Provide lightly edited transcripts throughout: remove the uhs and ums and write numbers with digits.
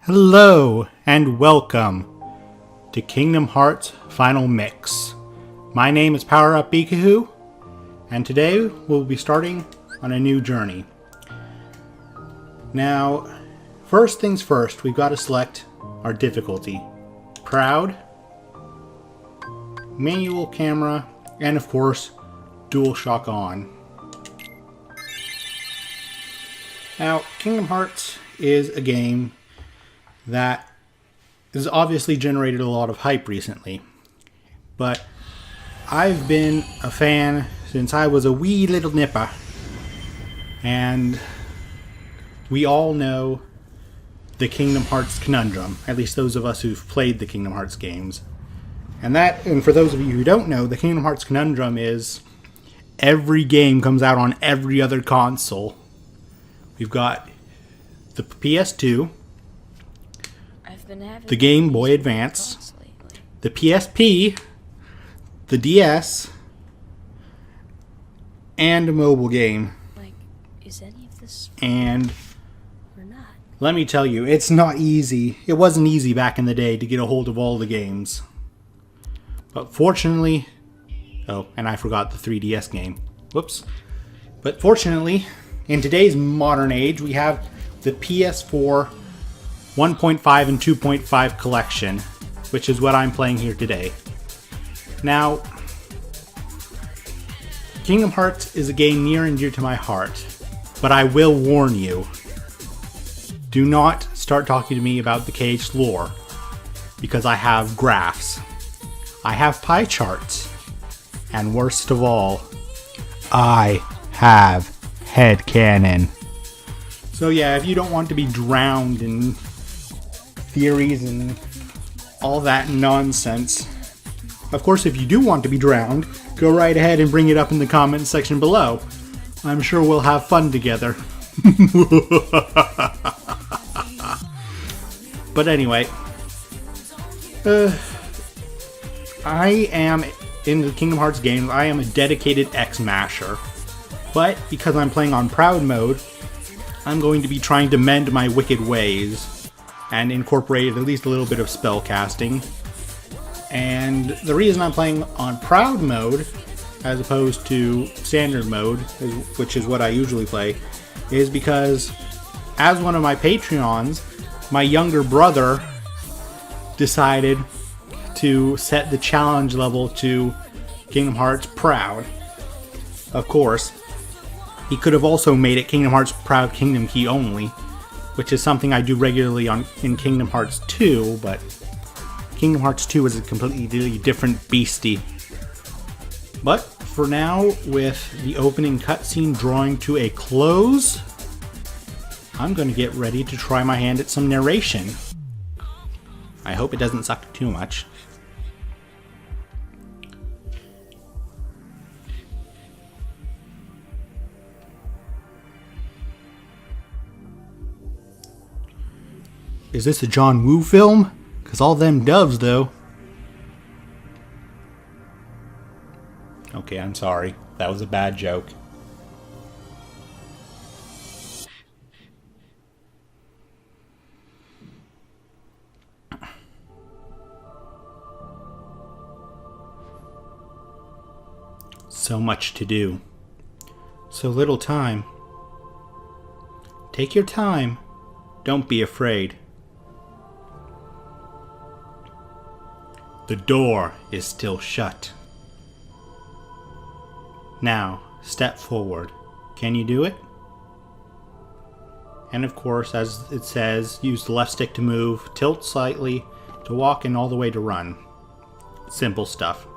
Hello and welcome to Kingdom Hearts Final Mix. My name is Power Up Bikahoo, and today we'll be starting on a new journey. Now, first things first, we've got to select our difficulty. Proud, manual camera, and of course, DualShock on. Now, Kingdom Hearts is a game that has obviously generated a lot of hype recently. But I've been a fan since I was a wee little nipper. And we all know the Kingdom Hearts conundrum, at least those of us who've played the Kingdom Hearts games. And for those of you who don't know, the Kingdom Hearts conundrum is every game comes out on every other console. We've got the PS2, the Game Boy Advance, the PSP, the DS, and a mobile game. Is any of this and or not? Let me tell you, it's not easy. It wasn't easy back in the day to get a hold of all the games. But fortunately... Oh, and I forgot the 3DS game. Whoops. But fortunately, in today's modern age, we have the PS4 1.5 and 2.5 collection, which is what I'm playing here today. Now, Kingdom Hearts is a game near and dear to my heart, but I will warn you, do not start talking to me about the caged lore, because I have graphs, I have pie charts, and worst of all, I have headcanon. So yeah, if you don't want to be drowned in theories and all that nonsense. Of course, if you do want to be drowned, go right ahead and bring it up in the comments section below. I'm sure we'll have fun together. But anyway, I am, in the Kingdom Hearts games, I am a dedicated X-Masher. But because I'm playing on Proud mode, I'm going to be trying to mend my wicked ways and incorporate at least a little bit of spell casting. And the reason I'm playing on Proud mode as opposed to Standard mode, which is what I usually play, is because as one of my Patreons, my younger brother decided to set the challenge level to Kingdom Hearts Proud. Of course, he could have also made it Kingdom Hearts Proud Kingdom Key only, which is something I do regularly in Kingdom Hearts 2, but Kingdom Hearts 2 is a completely different beastie. But for now, with the opening cutscene drawing to a close, I'm going to get ready to try my hand at some narration. I hope it doesn't suck too much. Is this a John Woo film? Cause all them doves, though. Okay, I'm sorry. That was a bad joke. So much to do. So little time. Take your time. Don't be afraid. The door is still shut. Now, step forward. Can you do it? And of course, as it says, use the left stick to move, tilt slightly to walk, and all the way to run. Simple stuff.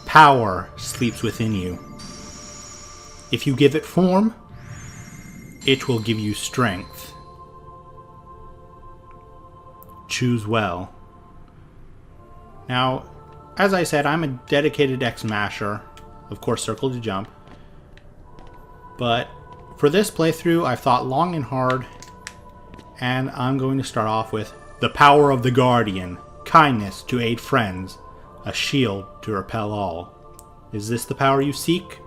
Power sleeps within you. If you give it form, it will give you strength. Choose well. Now, as I said, I'm a dedicated X-Masher. Of course, circle to jump. But for this playthrough, I've thought long and hard, and I'm going to start off with the power of the Guardian, kindness to aid friends, a shield to repel all. Is this the power you seek?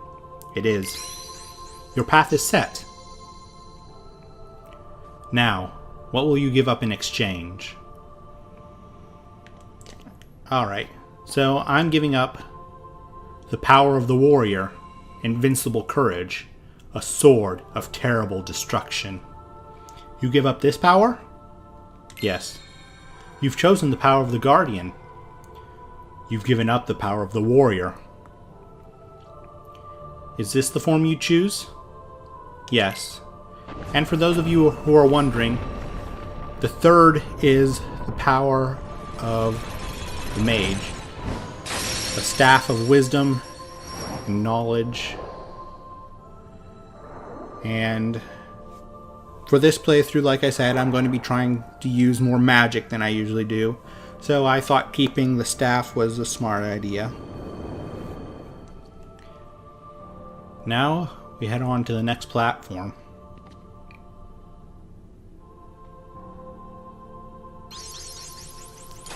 It is. Your path is set. Now, what will you give up in exchange? Alright, so I'm giving up the power of the warrior, invincible courage, a sword of terrible destruction. You give up this power? Yes. You've chosen the power of the guardian. You've given up the power of the warrior. Is this the form you choose? Yes. And for those of you who are wondering, the third is the power of the mage. A staff of wisdom and knowledge. And for this playthrough, like I said, I'm going to be trying to use more magic than I usually do. So I thought keeping the staff was a smart idea. Now we head on to the next platform.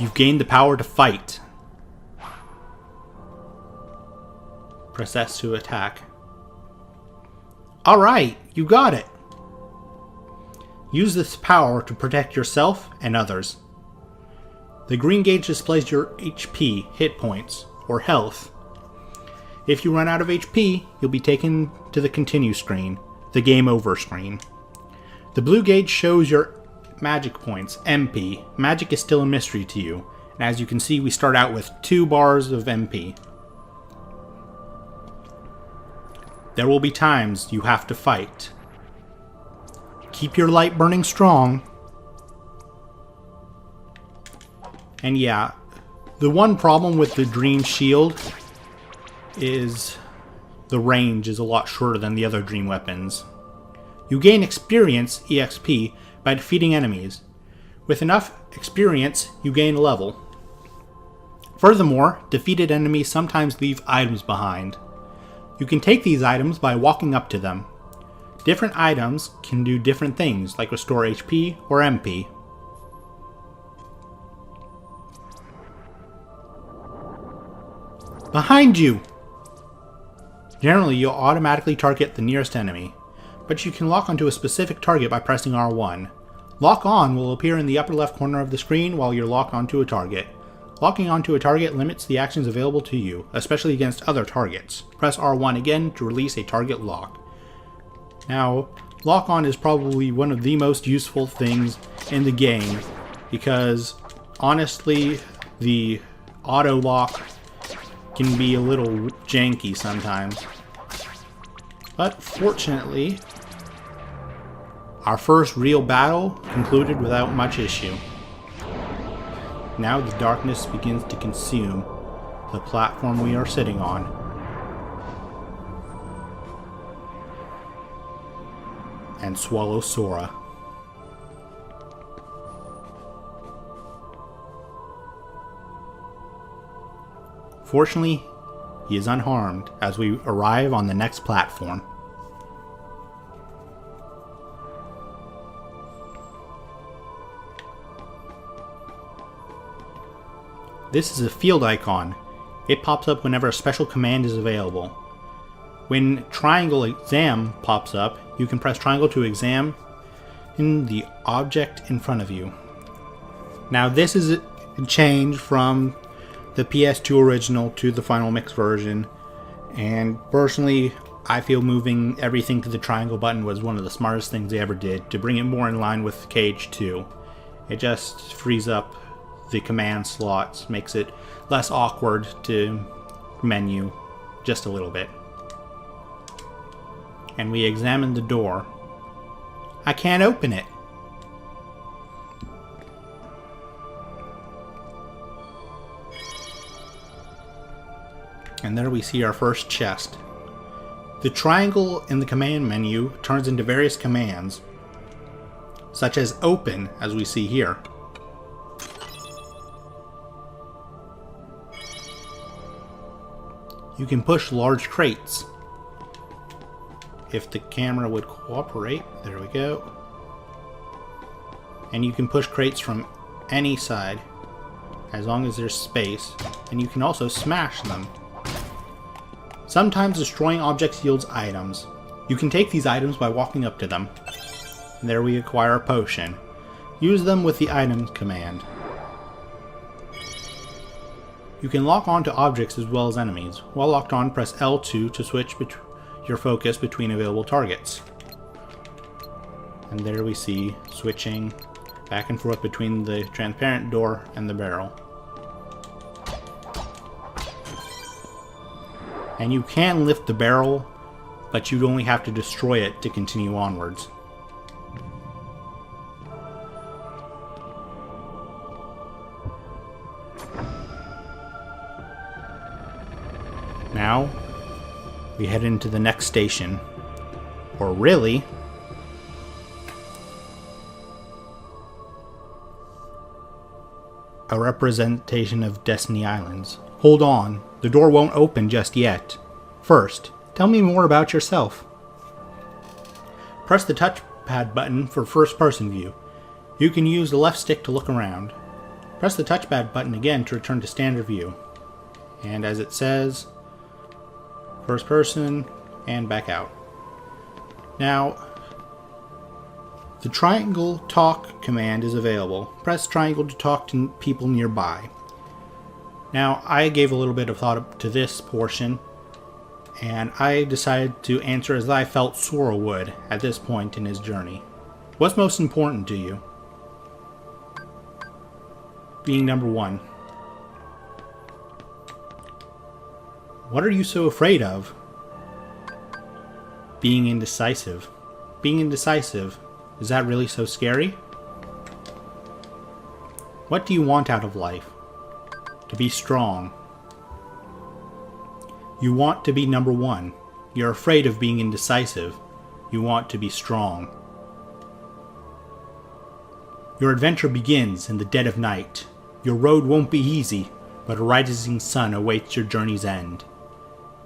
You've gained the power to fight. Press S to attack. Alright, you got it! Use this power to protect yourself and others. The green gauge displays your HP, hit points, or health. If you run out of HP, you'll be taken to the continue screen, the game over screen. The blue gauge shows your magic points, MP. Magic is still a mystery to you, and as you can see, we start out with 2 bars of MP. There will be times you have to fight. Keep your light burning strong. And yeah, the one problem with the Dream Shield is the range is a lot shorter than the other Dream weapons. You gain experience, EXP, by defeating enemies. With enough experience, you gain a level. Furthermore, defeated enemies sometimes leave items behind. You can take these items by walking up to them. Different items can do different things, like restore HP or MP. Behind you! Generally, you'll automatically target the nearest enemy, but you can lock onto a specific target by pressing R1. Lock on will appear in the upper left corner of the screen while you're locked onto a target. Locking onto a target limits the actions available to you, especially against other targets. Press R1 again to release a target lock. Now, lock on is probably one of the most useful things in the game, because honestly, the auto lock can be a little janky sometimes. But fortunately, our first real battle concluded without much issue. Now the darkness begins to consume the platform we are sitting on. And swallow Sora. Fortunately, he is unharmed as we arrive on the next platform. This is a field icon. It pops up whenever a special command is available. When triangle exam pops up, you can press triangle to examine the object in front of you. Now this is a change from the PS2 original to the final mix version, and personally I feel moving everything to the triangle button was one of the smartest things they ever did to bring it more in line with Cage 2. It just frees up the command slots, makes it less awkward to menu just a little bit. And we examine the door. I can't open it. And there we see our first chest. The triangle in the command menu turns into various commands, such as open, as we see here. You can push large crates. If the camera would cooperate, there we go. And you can push crates from any side, as long as there's space, and you can also smash them. Sometimes destroying objects yields items. You can take these items by walking up to them. And there we acquire a potion. Use them with the items command. You can lock on to objects as well as enemies. While locked on, press L2 to switch your focus between available targets. And there we see switching back and forth between the transparent door and the barrel. And you can lift the barrel, but you'd only have to destroy it to continue onwards. Now, we head into the next station. Or really, a representation of Destiny Islands. Hold on, the door won't open just yet. First, tell me more about yourself. Press the touchpad button for first-person view. You can use the left stick to look around. Press the touchpad button again to return to standard view. And as it says, first person, and back out. Now, the triangle talk command is available. Press triangle to talk to people nearby. Now, I gave a little bit of thought to this portion, and I decided to answer as I felt Sora would at this point in his journey. What's most important to you? Being number one. What are you so afraid of? Being indecisive. Being indecisive, is that really so scary? What do you want out of life? To be strong. You want to be number one. You're afraid of being indecisive. You want to be strong. Your adventure begins in the dead of night. Your road won't be easy, but a rising sun awaits your journey's end.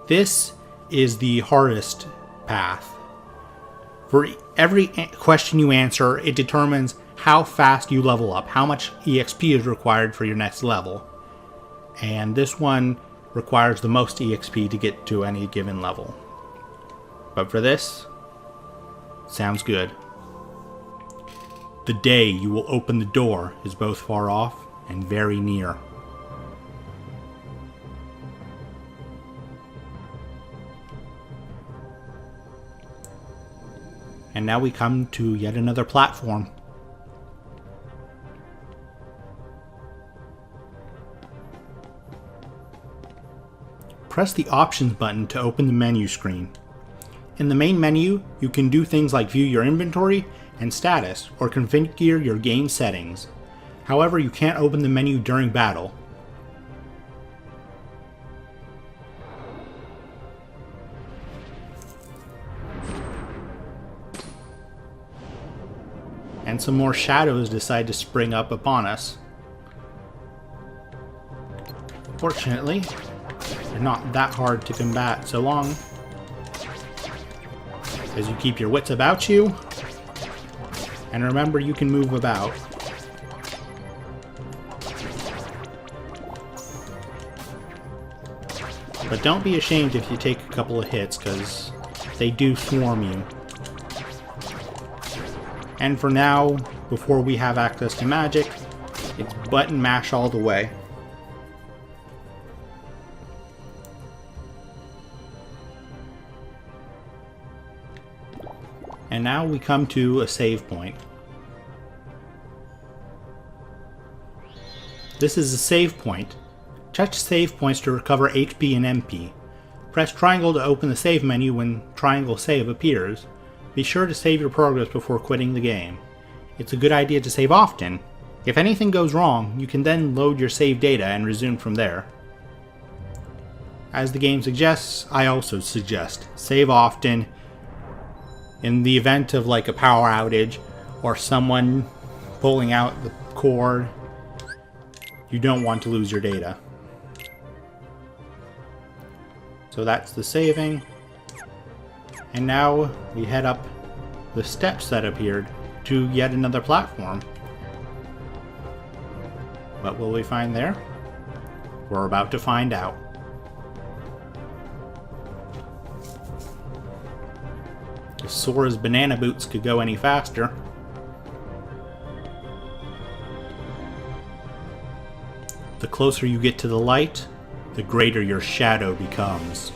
This is the hardest path. For every question you answer, it determines how fast you level up, how much EXP is required for your next level. And this one requires the most EXP to get to any given level. But for this, sounds good. The day you will open the door is both far off and very near. And now we come to yet another platform. Press the Options button to open the menu screen. In the main menu, you can do things like view your inventory and status, or configure your game settings. However, you can't open the menu during battle. And some more shadows decide to spring up upon us. Fortunately, they're not that hard to combat so long as you keep your wits about you. And remember, you can move about. But don't be ashamed if you take a couple of hits, because they do swarm you. And for now, before we have access to magic, it's button mash all the way. And now we come to a save point. This is a save point. Touch save points to recover HP and MP. Press triangle to open the save menu when triangle save appears. Be sure to save your progress before quitting the game. It's a good idea to save often. If anything goes wrong, you can then load your save data and resume from there. As the game suggests, I also suggest save often. In the event of like a power outage or someone pulling out the cord, you don't want to lose your data. So that's the saving. And now we head up the steps that appeared to yet another platform. What will we find there? We're about to find out. If Sora's banana boots could go any faster. The closer you get to the light, the greater your shadow becomes.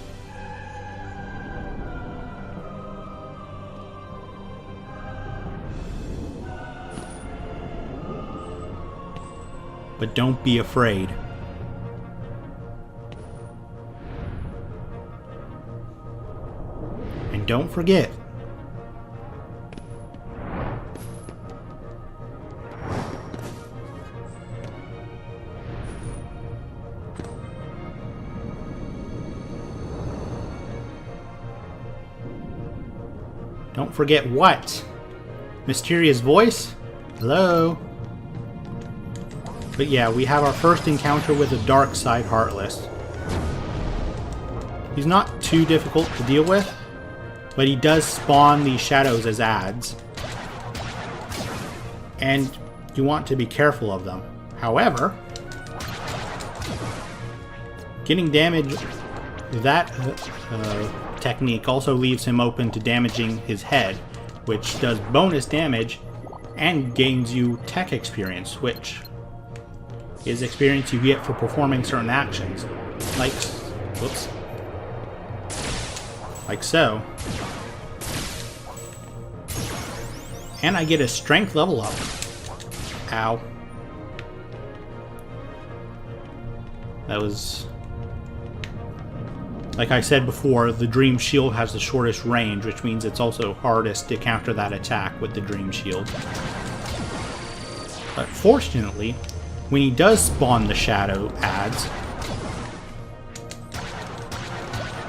But don't be afraid. And don't forget, don't forget what? Mysterious voice? Hello? But yeah, we have our first encounter with a dark side Heartless. He's not too difficult to deal with, but he does spawn these shadows as ads. And you want to be careful of them. However, getting damage with that technique also leaves him open to damaging his head, which does bonus damage and gains you tech experience, which is experience you get for performing certain actions. Like, whoops. Like so. And I get a strength level up. Ow. That was... Like I said before, the Dream Shield has the shortest range, which means it's also hardest to counter that attack with the Dream Shield. But fortunately, when he does spawn the shadow ads,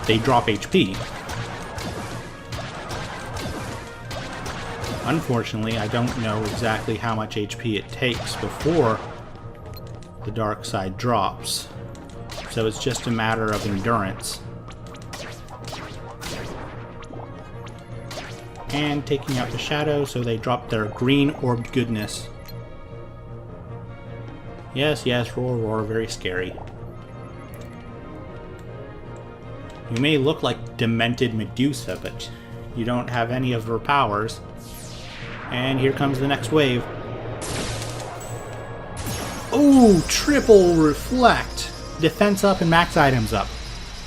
they drop HP. Unfortunately, I don't know exactly how much HP it takes before the dark side drops, so it's just a matter of endurance. And taking out the shadow so they drop their green orbed goodness. Yes, yes, roar, roar, very scary. You may look like demented Medusa, but you don't have any of her powers. And here comes the next wave. Oh, triple reflect! Defense up and max items up.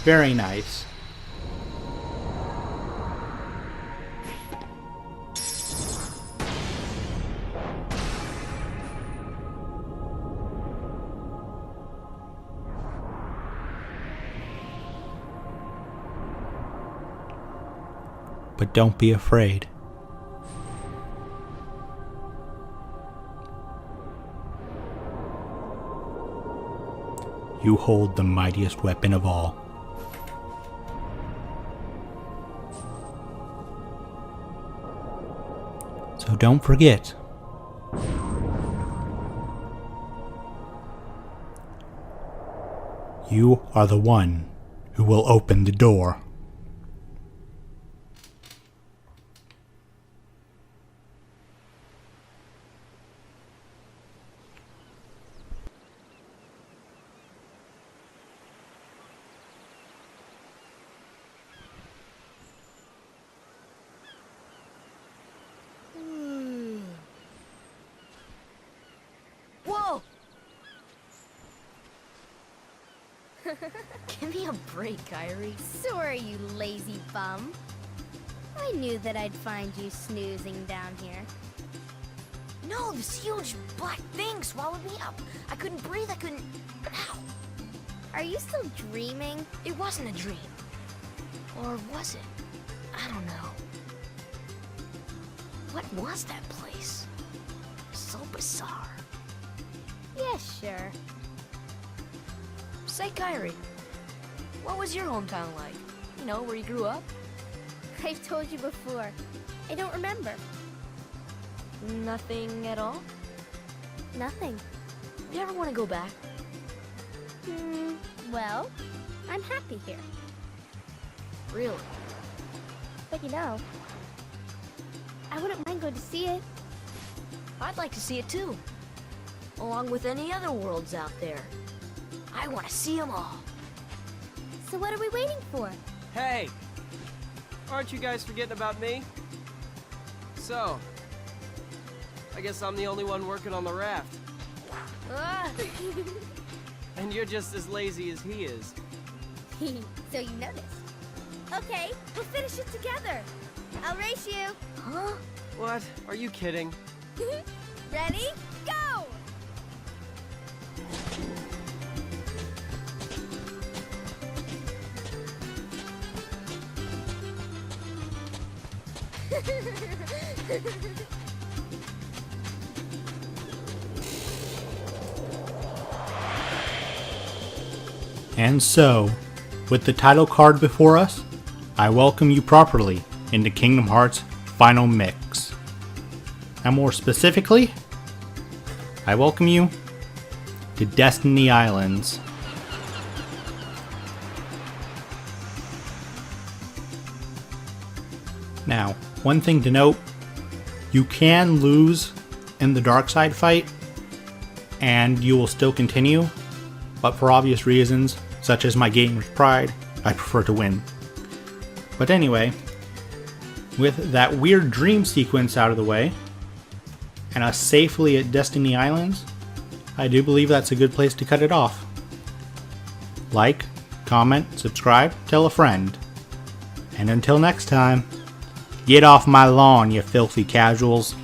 Very nice. But don't be afraid. You hold the mightiest weapon of all. So don't forget. You are the one who will open the door. Whoa! Give me a break, Kyrie. Sorry, you lazy bum. I knew that I'd find you snoozing down here. No, this huge black thing swallowed me up. I couldn't breathe, I couldn't... Ow! Are you still dreaming? It wasn't a dream. Or was it? I don't know. What was that place? So bizarre. Yeah, sure. Say, Kyrie, what was your hometown like? You know, where you grew up? I've told you before. I don't remember. Nothing at all? Nothing. You ever want to go back? Well, I'm happy here. Really? But you know, I wouldn't mind going to see it. I'd like to see it too. Along with any other worlds out there. I want to see them all. So what are we waiting for? Hey! Aren't you guys forgetting about me? So, I guess I'm the only one working on the raft. Ah. And you're just as lazy as he is. So you noticed. Okay, we'll finish it together. I'll race you. Huh? What? Are you kidding? Ready? Go! And so, with the title card before us, I welcome you properly into Kingdom Hearts Final Mix. And more specifically, I welcome you to Destiny Islands. Now, one thing to note, you can lose in the dark side fight, and you will still continue, but for obvious reasons, such as my gamer's pride, I prefer to win. But anyway, with that weird dream sequence out of the way, and us safely at Destiny Islands, I do believe that's a good place to cut it off. Like, comment, subscribe, tell a friend. And until next time, get off my lawn, you filthy casuals.